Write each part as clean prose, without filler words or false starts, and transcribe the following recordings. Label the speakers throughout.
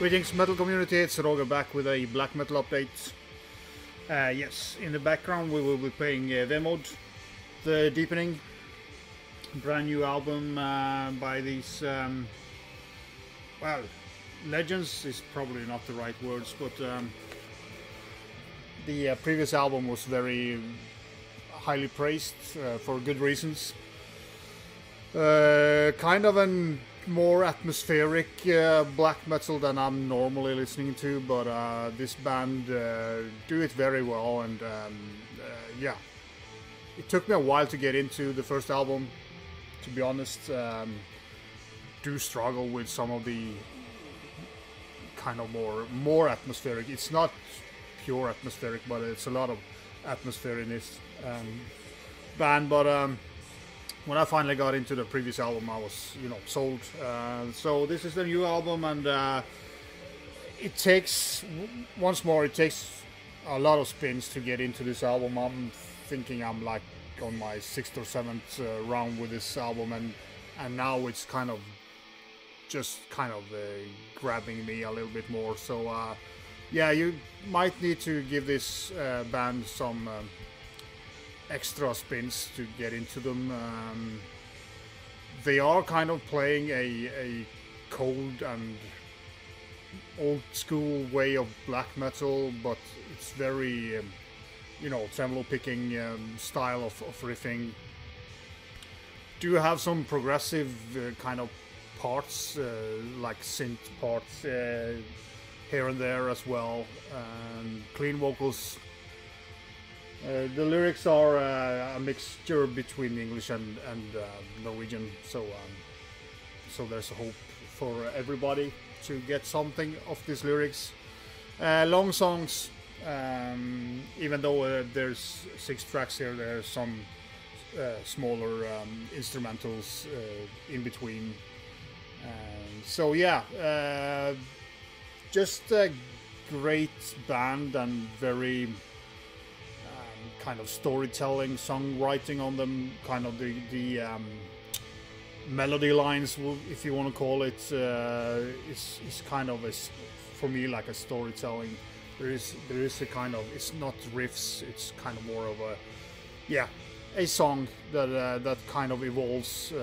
Speaker 1: Greetings metal community, it's Roger back with a black metal update. Yes, in the background we will be playing Vemod, the Deepening, brand new album by these, well, legends is probably not the right words, but the previous album was very highly praised for good reasons. Kind of an more atmospheric black metal than I'm normally listening to, but this band do it very well, and yeah, it took me a while to get into the first album, to be honest. Do struggle with some of the kind of more atmospheric. It's not pure atmospheric, but it's a lot of atmosphere in this band, but when I finally got into the previous album, I was, sold. So this is the new album, and it takes, once more, it takes a lot of spins to get into this album. I'm thinking I'm like on my 6th or 7th round with this album, and now it's kind of grabbing me a little bit more. So yeah, you might need to give this band some extra spins to get into them. They are kind of playing a cold and old school way of black metal, but it's very tremolo picking style of riffing. Do have some progressive kind of parts, like synth parts here and there as well, and clean vocals. The lyrics are a mixture between English and Norwegian, so there's a hope for everybody to get something of these lyrics. Long songs, even though there's 6 tracks here, there's some smaller instrumentals in between. So yeah, just a great band and very kind of storytelling, songwriting on them, kind of the melody lines, if you want to call it, is kind of for me like a storytelling. There is a kind of, it's not riffs, it's kind of more of a song that kind of evolves.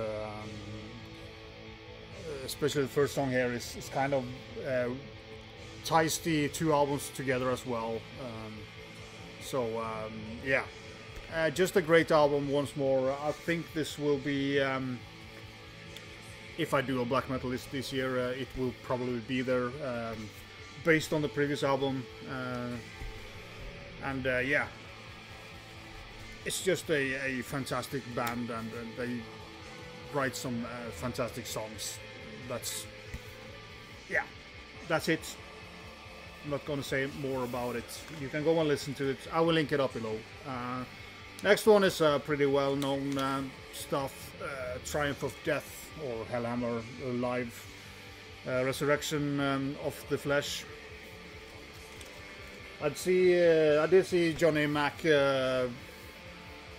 Speaker 1: Especially the first song here is kind of ties the 2 albums together as well. So yeah, just a great album once more. I think this will be, if I do a black metal list this year, it will probably be there, based on the previous album. And yeah, it's just a fantastic band, and they write some fantastic songs. That's it. I'm not going to say more about it. You can go and listen to it. I will link it up below. Next one is pretty well-known stuff. Triumph of Death, or Hellhammer live resurrection of the flesh. I did see Johnny Mac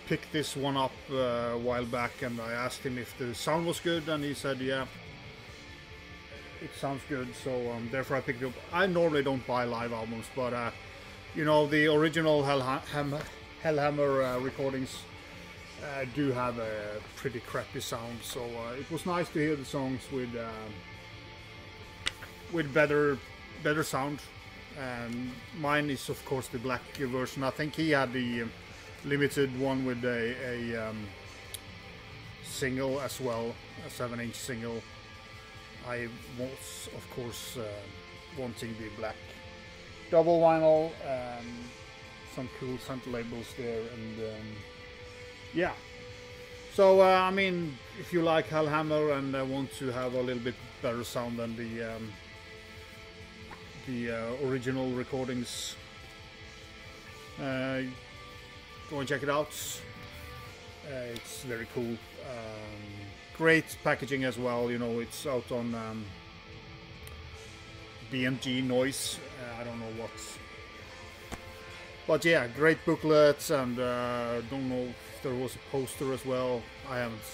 Speaker 1: pick this one up a while back, and I asked him if the sound was good, and he said yeah, it sounds good, so therefore I picked it up. I normally don't buy live albums, but the original Hellhammer recordings do have a pretty crappy sound, so it was nice to hear the songs with better sound. Mine is of course the black version. I think he had the limited one with a single as well, a 7-inch single. I was, of course, wanting the black double vinyl, some cool center labels there, and yeah. So I mean, if you like Hellhammer and want to have a little bit better sound than the original recordings, go and check it out. It's very cool. Great packaging as well, it's out on BMG Noise, I don't know what, but yeah, great booklets, and don't know if there was a poster as well. I haven't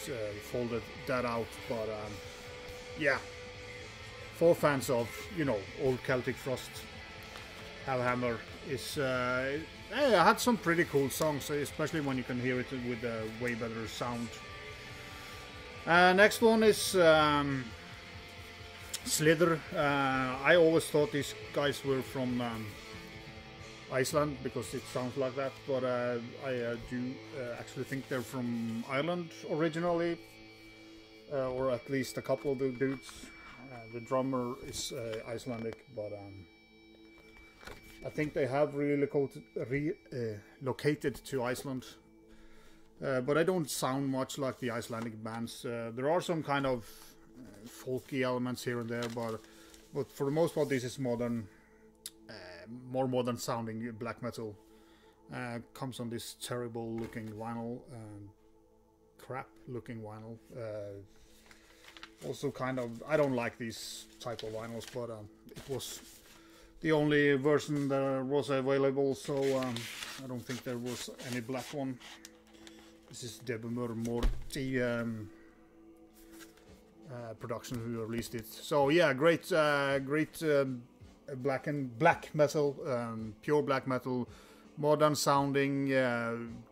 Speaker 1: folded that out, but yeah, for fans of, you know, old Celtic Frost, Hellhammer is it had some pretty cool songs, especially when you can hear it with a way better sound. Next one is Slither. I always thought these guys were from Iceland because it sounds like that, but I do actually think they're from Ireland originally, or at least a couple of the dudes. The drummer is Icelandic, but I think they have relocated to Iceland. But I don't sound much like the Icelandic bands. There are some kind of folky elements here and there, but for the most part this is modern, more modern sounding black metal. Comes on this terrible looking vinyl, crap looking vinyl. Also kind of, I don't like these type of vinyls, but it was the only version that was available, so I don't think there was any black one. This is Djevelmakt production who released it. So yeah, great black metal, pure black metal, modern sounding,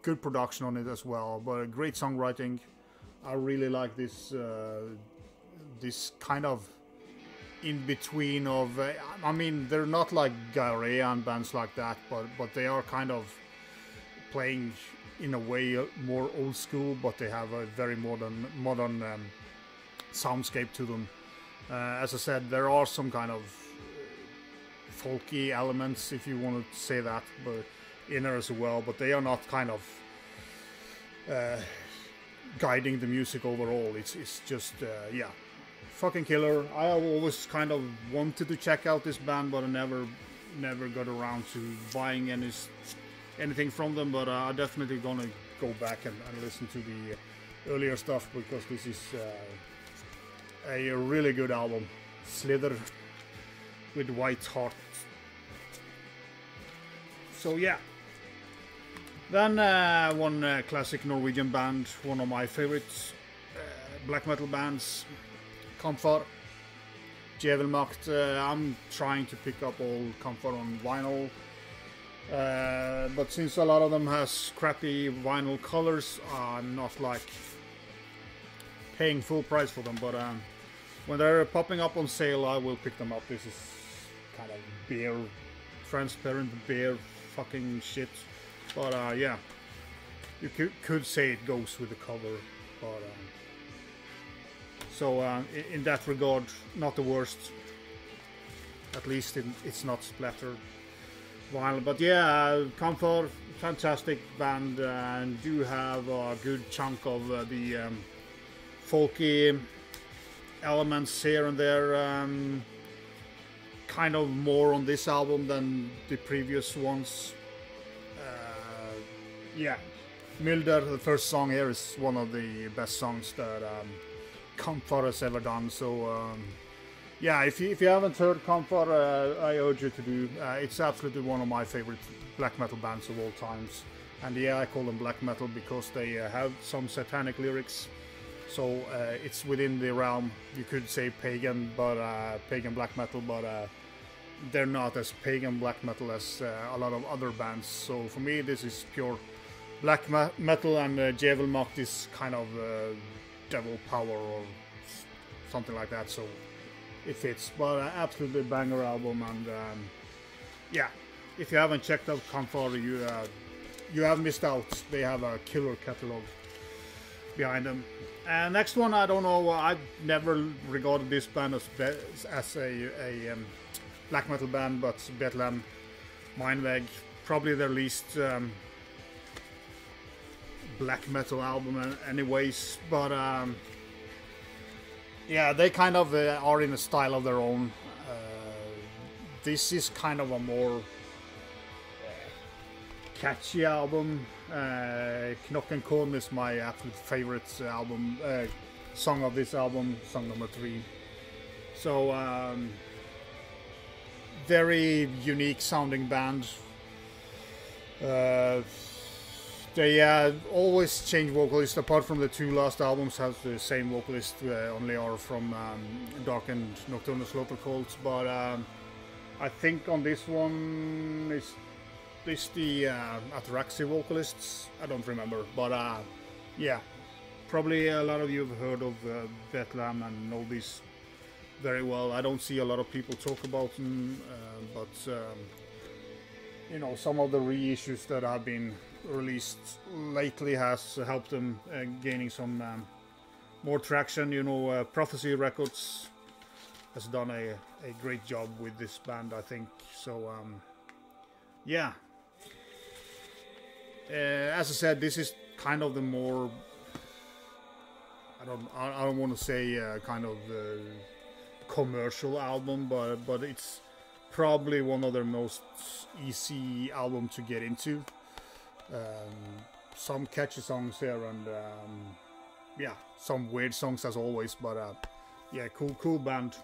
Speaker 1: good production on it as well, but great songwriting. I really like this this kind of in between of I mean, they're not like Gaia and bands like that, but they are kind of playing in a way more old school, but they have a very modern soundscape to them. As I said, there are some kind of folky elements, if you want to say that, but in there as well, but they are not kind of guiding the music overall. It's just yeah, fucking killer. I always kind of wanted to check out this band, but I never got around to buying anything from them, but I'm definitely gonna go back and listen to the earlier stuff, because this is a really good album. Slither with White Hart. So yeah. Then one classic Norwegian band, one of my favorites, black metal bands, Comfor, Djevelmakt. I'm trying to pick up all Comfor on vinyl, but since a lot of them has crappy vinyl colors, I'm not like paying full price for them, but when they're popping up on sale, I will pick them up. This is kind of beer, transparent beer fucking shit. But yeah, you could say it goes with the cover, but so in that regard, not the worst. At least it's not splattered vinyl. But yeah, Comfor, fantastic band, and do have a good chunk of the folky elements here and there. Kind of more on this album than the previous ones. Yeah, Milder, the first song here, is one of the best songs that Kampfar has ever done. So yeah, if you haven't heard Kampfar, I urge you to do. It's absolutely one of my favorite black metal bands of all times. And yeah, I call them black metal because they have some satanic lyrics. So it's within the realm, you could say pagan, but pagan black metal, but they're not as pagan black metal as a lot of other bands. So for me, this is pure black metal, and Djevelmakt is kind of devil power or something like that, so it fits. But absolutely banger album, and yeah, if you haven't checked out Comfor, you have missed out. They have a killer catalog behind them. And next one, I don't know, I've never regarded this band as a black metal band, but Bethlehem, Minebag, probably their least black metal album anyways, but yeah, they kind of are in a style of their own. This is kind of a more catchy album. Knock is my absolute favorite album, song of this album, song number 3. So very unique sounding band. They always change vocalists. Apart from the 2 last albums, has the same vocalist. Only are from Dark and Nocturnal Slaughter Cults. But I think on this one is this the Ataraxy vocalists. I don't remember, but yeah, probably a lot of you have heard of Bethlehem and know this very well. I don't see a lot of people talk about them, but you know, some of the reissues that have been released lately has helped them gaining some more traction. You know, Prophecy Records has done a great job with this band, I think. So yeah, as I said, this is kind of the more, I don't want to say kind of commercial album, but it's probably one of their most easy album to get into. Some catchy songs here, and yeah, some weird songs as always, but yeah, cool band.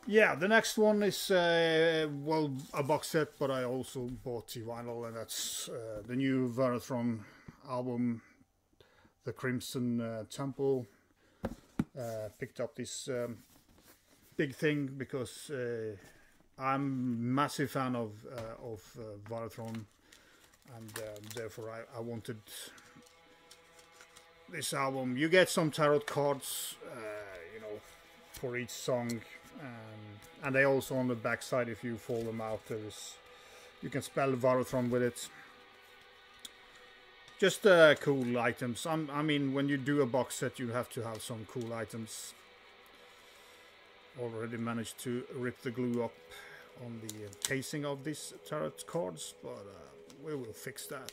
Speaker 1: Yeah, the next one is well, a box set, but I also bought the vinyl, and that's the new Varathron album, The Crimson Temple. Picked up this big thing because I'm a massive fan of Varathron, and therefore I wanted this album. You get some tarot cards, you know, for each song, and they also on the back side, if you fold them out, you can spell Varathron with it. Just cool items. I mean, when you do a box set, you have to have some cool items. Already managed to rip the glue up on the casing of these tarot cards, but we will fix that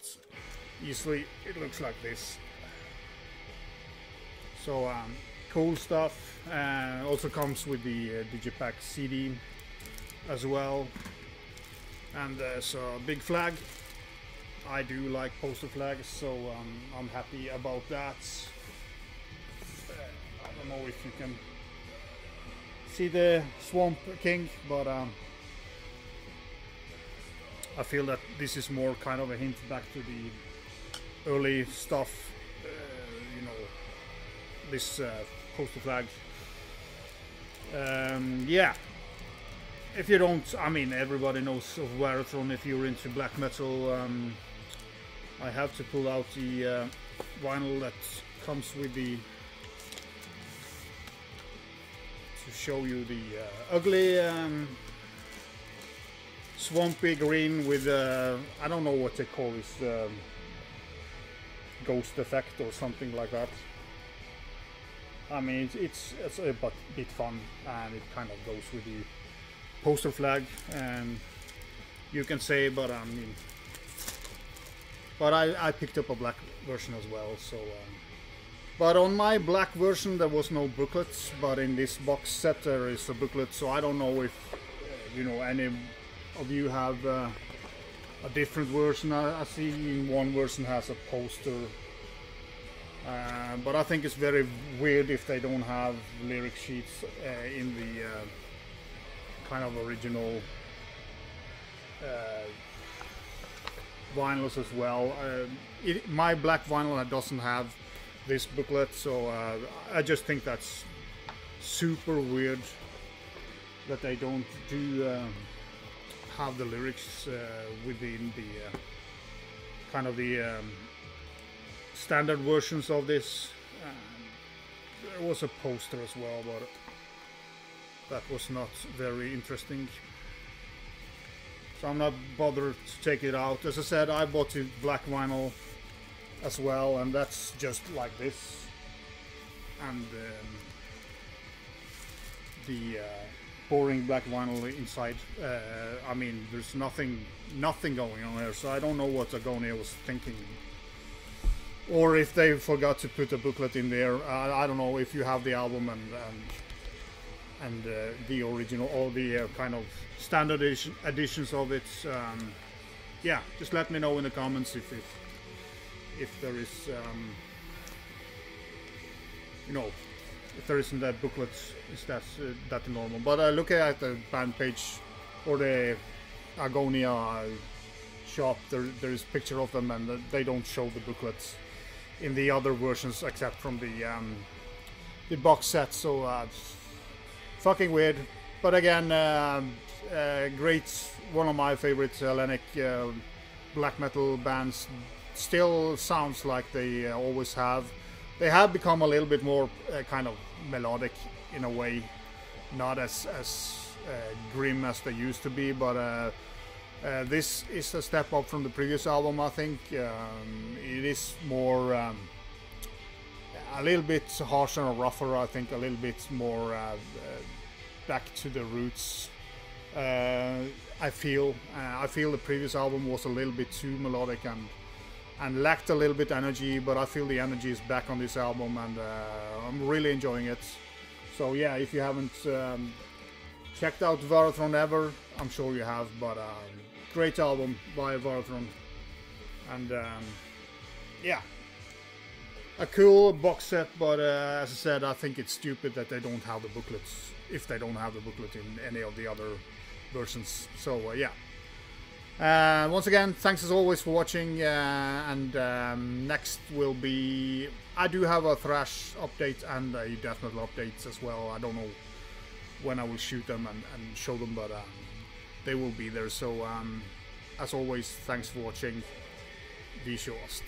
Speaker 1: easily. It looks like this. So cool stuff. Also comes with the Digipack CD as well, and there's a big flag. I do like poster flags, so I'm happy about that. I don't know if you can see the Swamp King, but I feel that this is more kind of a hint back to the early stuff, you know, this poster flag. Yeah, if you don't, I mean, everybody knows of Varathron if you're into black metal. I have to pull out the vinyl that comes with the, to show you the ugly swampy green with I don't know what they call this, ghost effect or something like that. I mean, it's a bit fun, and it kind of goes with the poster flag, and you can say, but I mean, but I picked up a black version as well. So but on my black version there was no booklets, but in this box set there is a booklet. So I don't know if you know, any of you have a different version. I see one version has a poster, but I think it's very weird if they don't have lyric sheets in the kind of original vinyls as well. My black vinyl doesn't have this booklet, so I just think that's super weird that they don't do have the lyrics within the kind of the standard versions of this. There was a poster as well, but that was not very interesting, so I'm not bothered to take it out. As I said, I bought the black vinyl as well, and that's just like this, and the boring black vinyl inside. I mean, there's nothing going on here, so I don't know what Agonia was thinking, or if they forgot to put a booklet in there. I don't know if you have the album and the original, or the kind of standard editions of it. Yeah, just let me know in the comments if there is you know, if there isn't that booklet, is that normal. But looking at the band page or the Agonia shop, there is a picture of them, and they don't show the booklets in the other versions except from the box set. So fucking weird. But again, great, one of my favorite Hellenic black metal bands. Still sounds like they always have. They have become a little bit more kind of melodic in a way, not as grim as they used to be, but this is a step up from the previous album, I think. It is more a little bit harsher and rougher, I think, a little bit more back to the roots. I feel the previous album was a little bit too melodic and lacked a little bit energy, but I feel the energy is back on this album, and I'm really enjoying it. So yeah, if you haven't checked out Varathron ever, I'm sure you have, but great album by Varathron, and yeah, a cool box set, but as I said, I think it's stupid that they don't have the booklets, if they don't have the booklet in any of the other versions. So yeah. Once again, thanks as always for watching, and next will be, I do have a thrash update and a death metal update as well. I don't know when I will shoot them and show them, but they will be there. So as always, thanks for watching. Vi kjøres.